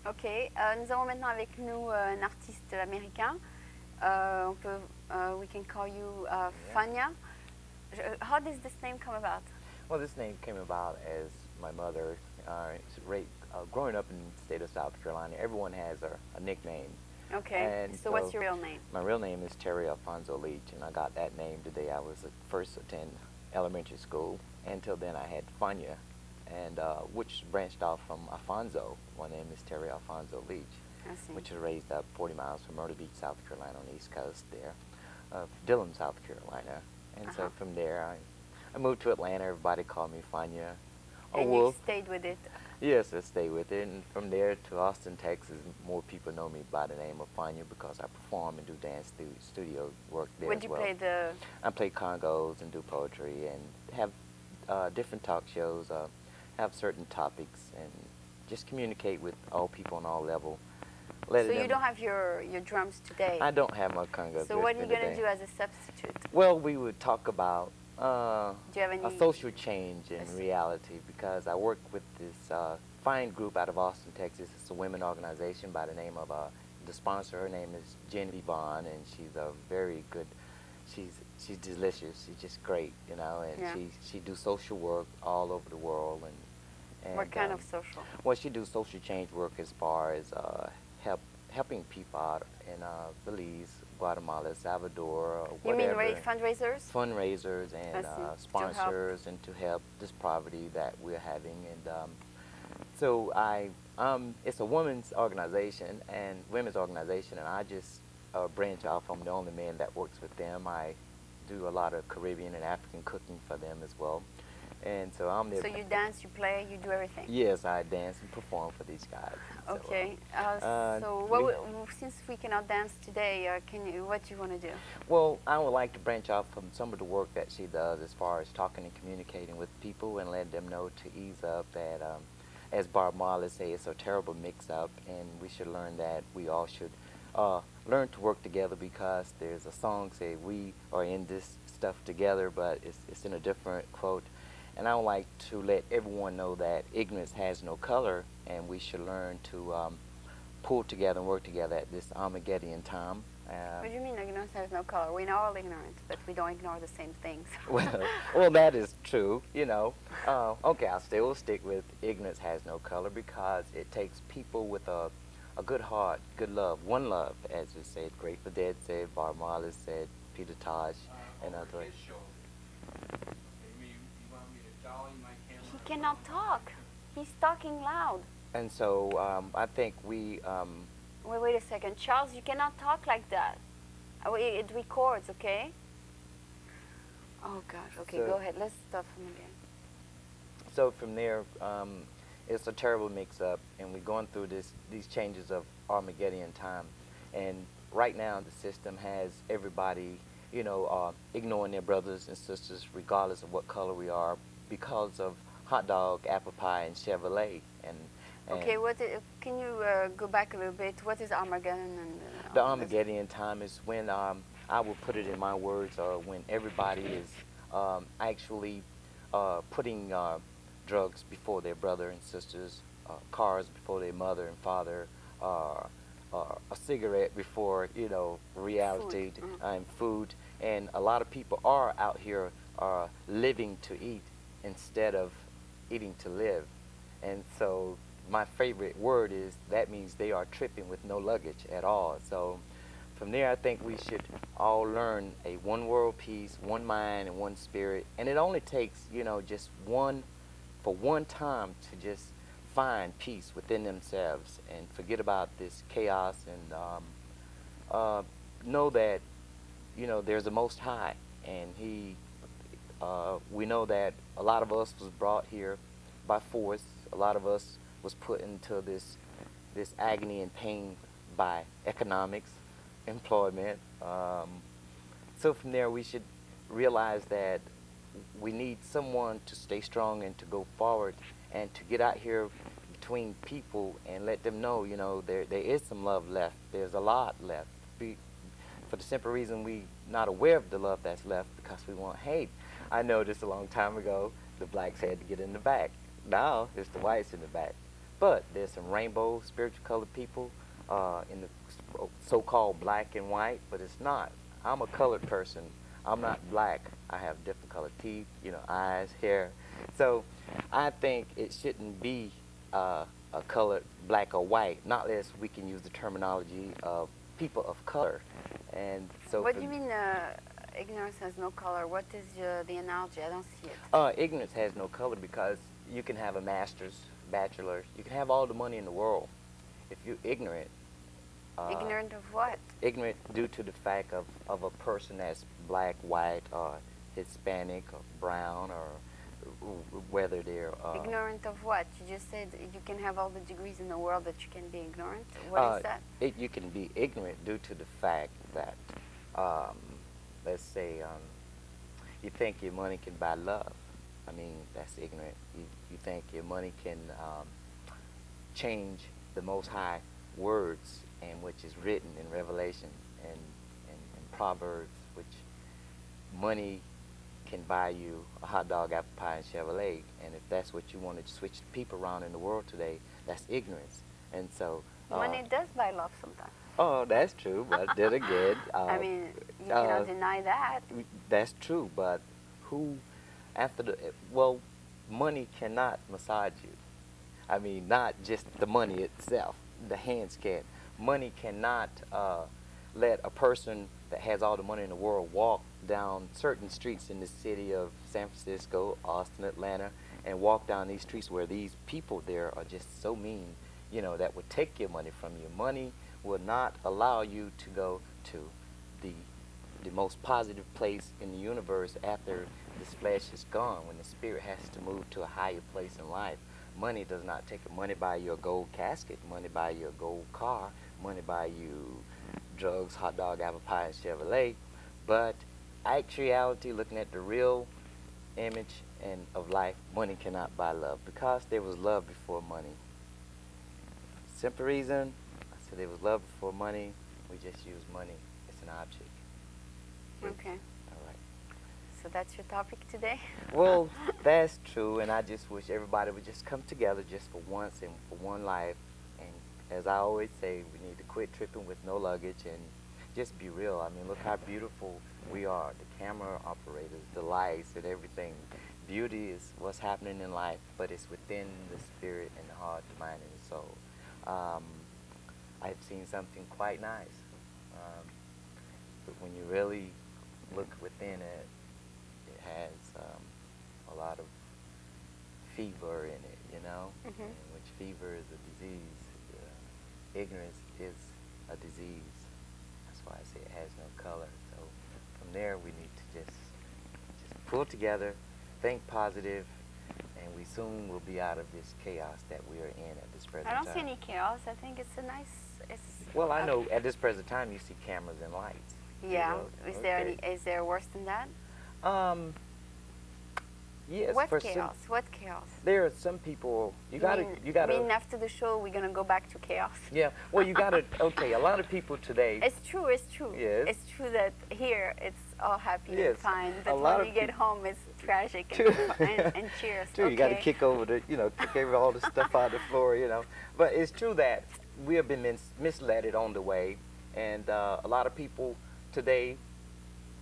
Ok, nous avons maintenant avec nous un artiste américain. On peut, we can call you Yeah. Fania. How does this name come about? Well, this name came about as my mother, growing up in the state of South Carolina, everyone has a nickname. Okay, And so what's your real name? my real name is Terry Alfonso Leach, and I got that name the day I was first attend elementary school. Until then, I had Fania, and which branched off from Alfonso. My name is Terry Alfonso Leach, I see. which is raised up 40 miles from Myrtle Beach, South Carolina, on the East Coast there, Dillon, South Carolina. And so from there, I moved to Atlanta. Everybody called me Fania. And you stayed with it? Yes, I stayed with it. And from there to Austin, Texas, more people know me by the name of Fania because I perform and do dance studio work there Would as you well. play the... I play congos and do poetry and have different talk shows, have certain topics, and just communicate with all people on all levels. So you don't have your drums today? I don't have my congos. So what are you going to do as a substitute? Well, we would talk about do you have any a social change in reality, because I work with this fine group out of Austin, Texas. It's a women organization by the name of the sponsor. Her name is Genevieve Vaughn, and she's a very good. She's delicious. She's just great, you know. And she do social work all over the world. And what kind of social? Well, she do social change work as far as helping people out in Belize, Guatemala, Salvador, whatever. You mean fundraisers? Fundraisers and sponsors, and to help this poverty that we're having. And so it's a women's organization and I just branch off. I'm the only man that works with them. I do a lot of Caribbean and African cooking for them as well. And so I'm there. So you dance, you play, you do everything? Yes, I dance and perform for these guys. Okay. Since we cannot dance today, what do you want to do? Well, I would like to branch off from some of the work that she does as far as talking and communicating with people and let them know to ease up that, as Bob Marley say, it's a terrible mix-up, and we should learn that we all should learn to work together, because there's a song say we are in this stuff together, but it's in a different quote. And I would like to let everyone know that ignorance has no color, and we should learn to pull together and work together at this Armageddon time. What do you mean ignorance has no color? We're all ignorant, but we don't ignore the same things. well, that is true, you know. Okay, I'll still stick with ignorance has no color, because it takes people with a good heart, good love, one love, as we said. Grateful Dead said, Bob Marley said, Peter Tosh, and others. He cannot talk. He's talking loud. And so I think we... Wait a second. Charles, you cannot talk like that. It records, okay? Oh, gosh. Okay, go ahead. Let's start from again. So from there, it's a terrible mix-up, and we're going through these changes of Armageddon time. And right now, the system has everybody, you know, ignoring their brothers and sisters, regardless of what color we are, because of hot dog, apple pie, and Chevrolet. And okay, can you go back a little bit? What is Armageddon? The Armageddon time is when, I will put it in my words, when everybody is actually putting drugs before their brother and sisters, cars before their mother and father, a cigarette before, you know, reality, and food. And a lot of people are out here living to eat instead of eating to live. And so my favorite word is that means they are tripping with no luggage at all. So from there, I think we should all learn a one world peace, one mind, and one spirit. And it only takes, you know, just for one time to just find peace within themselves and forget about this chaos, and know that, you know, there's a Most High, and we know that a lot of us was brought here by force. A lot of us was put into this agony and pain by economics, employment. So from there, we should realize that we need someone to stay strong and to go forward and to get out here between people and let them know, you know, there is some love left. There's a lot left. For the simple reason we not aware of the love that's left, because we want hate. I noticed a long time ago the blacks had to get in the back. Now it's the whites in the back. But there's some rainbow, spiritual colored people in the so-called black and white, but it's not. I'm a colored person. I'm not black. I have different colored teeth, you know, eyes, hair. So I think it shouldn't be a colored black or white, not unless we can use the terminology of people of color. And so What do you mean ignorance has no color? What is the analogy? I don't see it. ignorance has no color because you can have a master's, bachelor's, you can have all the money in the world. If you're ignorant, Ignorant of what? ignorant due to the fact of a person that's black, white, or Hispanic, or brown, or whether they're Ignorant of what? You just said you can have all the degrees in the world, but you can be ignorant. What is that? you can be ignorant due to the fact that, let's say, you think your money can buy love. I mean, that's ignorant. You think your money can change the Most High words, and which is written in Revelation and Proverbs, which money can buy you a hot dog, apple pie, and Chevrolet. And if that's what you want to switch people around in the world today, that's ignorance. And so Money does buy love sometimes. oh, that's true, but then again, I mean, you cannot deny that. that's true. But who, after the well, money cannot massage you. I mean, not just the money itself. The hands can. Money cannot let a person that has all the money in the world walk down certain streets in the city of San Francisco, Austin, Atlanta, and walk down these streets where these people there are just so mean, you know, that would take your money from you. Money will not allow you to go to the most positive place in the universe after this flesh is gone, when the spirit has to move to a higher place in life. Money does not take it. Money buy you a gold casket. Money buy you a gold car. Money buy you drugs, hot dog, apple pie, and Chevrolet. But actuality, looking at the real image and of life, money cannot buy love, because there was love before money. Simple reason, I said there was love before money. We just use money. It's an object. Okay. All right. So that's your topic today? Well, that's true, and I just wish everybody would just come together just for once and for one life. And as I always say, we need to quit tripping with no luggage and just be real. I mean, look how beautiful we are. The camera operators, the lights, and everything. Beauty is what's happening in life, but it's within the spirit and the heart, the mind, and the soul. I've seen something quite nice. But when you really look within it, it has a lot of fever in it, you know, Mhm. which fever is a disease. Ignorance is a disease. That's why I say it has no color. So from there, we need to just pull together, think positive, and we soon will be out of this chaos that we are in at this present I time. don't see any chaos. I think it's a nice. Well, I know at this present time you see cameras and lights. you Yeah. know, Is there okay. any? Is there worse than that? Yes. What for chaos? What chaos? there are some people you gotta. I mean, after the show, we're gonna go back to chaos. Yeah. Well, you gotta. Okay. A lot of people today. It's true. It's true. Yes. It's true that here it's all happy and Yes. fine, A but lot when of you get home, it's tragic True. and cheers. True, you got to kick over the, kick all the stuff out the floor, But it's true that we have been misled on the way, and a lot of people today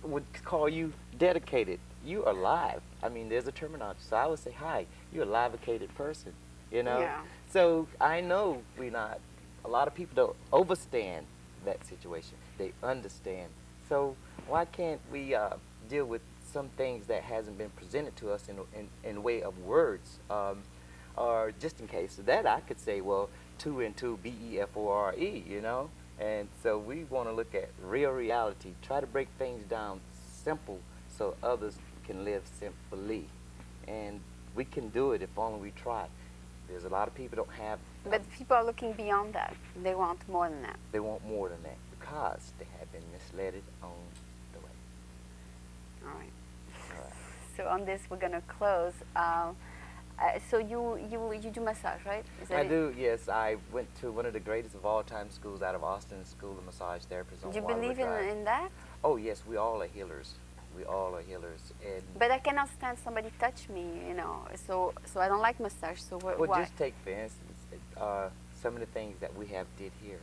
would call you dedicated. You are live. I mean, there's a terminology. So I would say, hi, you're a live-icated person, Yeah. So I know a lot of people don't overstand that situation. They understand. So why can't we deal with some things that hasn't been presented to us in way of words, or just in case of that I could say, well, 2 and 2 BEFORE, and so we want to look at real reality, try to break things down simple so others can live simply, and we can do it if only we try. There's a lot of people don't have. But people are looking beyond that. They want more than that. They want more than that because they have been misled on the way. All right. All right. So on this, we're gonna close. So you do massage, right? Is that I it? do, yes. I went to one of the greatest of all time schools out of Austin, School of Massage Therapists on Do you Waterwood believe Drive. in that? Oh, yes, we all are healers. We all are healers. And But I cannot stand somebody touch me, So I don't like massage. So well, why? just take, for instance, some of the things that we have did here.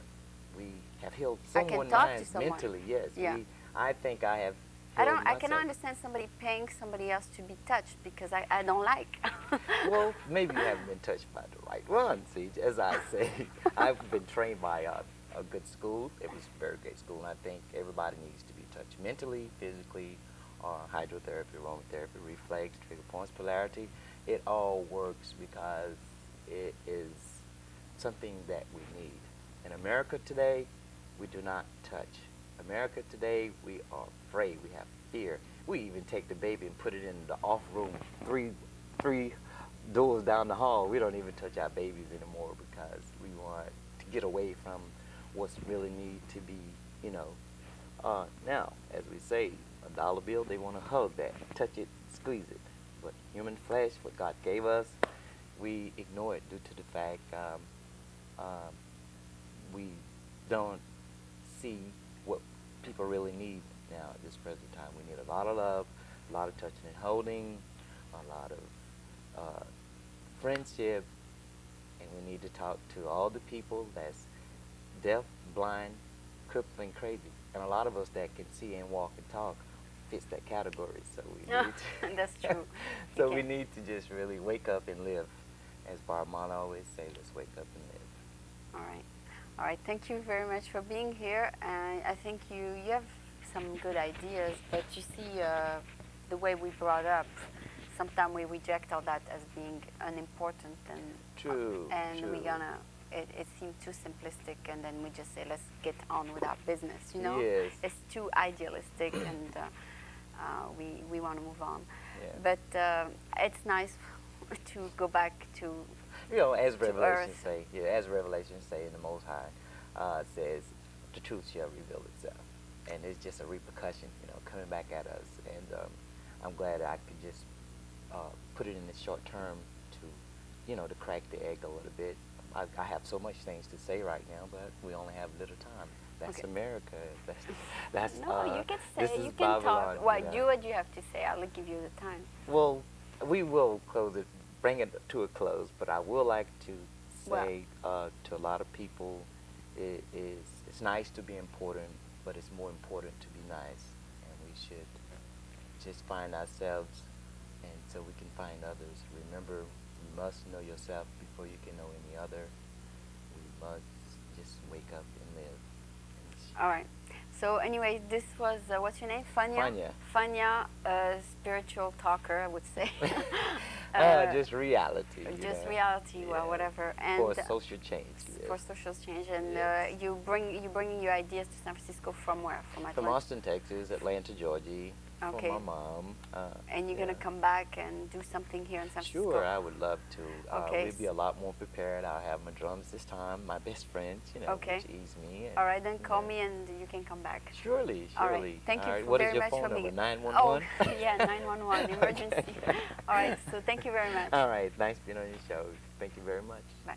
We have healed I can someone's talk to minds someone. mentally. Yes, Yeah. I think I have I healed don't. I myself. cannot understand somebody paying somebody else to be touched because I don't like. Well, maybe you haven't been touched by the right one. See, as I say, I've been trained by a good school. It was a very great school, and I think everybody needs to be touched mentally, physically, hydrotherapy, aromatherapy, reflex, trigger points, polarity. It all works because it is something that we need. In America today, we do not touch. America today, we are afraid. We have fear. We even take the baby and put it in the off room, three doors down the hall. We don't even touch our babies anymore because we want to get away from what's really need to be, you know. Now, as we say, a dollar bill, they want to hug that, touch it, squeeze it. But human flesh, what God gave us, we ignore it due to the fact we don't see what people really need now at this present time. We need a lot of love, a lot of touching and holding, a lot of friendship, and we need to talk to all the people that's deaf, blind, crippled, and crazy. And a lot of us that can see and walk and talk fits that category. So we need to That's true. so Okay. we need to just really wake up and live. As Barmana always say, let's wake up and live. All right. All right. Thank you very much for being here. And I think you have some good ideas, but you see the way we brought up, sometimes we reject all that as being unimportant and True. we gonna it seemed too simplistic, and then we just say let's get on with our business. You know, Yes. it's too idealistic, and we want to move on. Yeah. But it's nice to go back to. You know, as to Revelations earth. say, as Revelations say in the Most High, says, the truth shall reveal itself, and it's just a repercussion, you know, coming back at us. And I'm glad I could just put it in the short term to, you know, to crack the egg a little bit. I have so much things to say right now, but we only have little time. That's Okay. America. That's No, you can this say, is you can Babylon, talk. Well, you know. do what you have to say. I'll give you the time. Well, we will close it, bring it to a close, but I would like to Well. say to a lot of people, it's nice to be important, but it's more important to be nice, and we should just find ourselves, and so we can find others. Remember, you must know yourself before you can know any other. We must just wake up and live. All right. So anyway, this was, what's your name? Fania? Fania. Fania, spiritual talker, I would say. Just reality. Just know. reality, well, Yeah. whatever. And For social change. for Yes. social change. And Yes. you bringing your ideas to San Francisco from where? From From Atlanta? Austin, Texas, Atlanta, Georgia. Okay. For my mom. And you're going to come back and do something here in San Francisco? Sure, I would love to. Okay. We'd be a lot more prepared. I'll have my drums this time, my best friends, you know, Okay. which ease me. And, All right, then you call know. me and you can come back. Surely, All surely. right. Thank you All right. for What is very your much phone for number? being. 911? Oh, yeah, 911 emergency. All right. So thank you very much. All right. Nice being on your show. Thank you very much. Bye.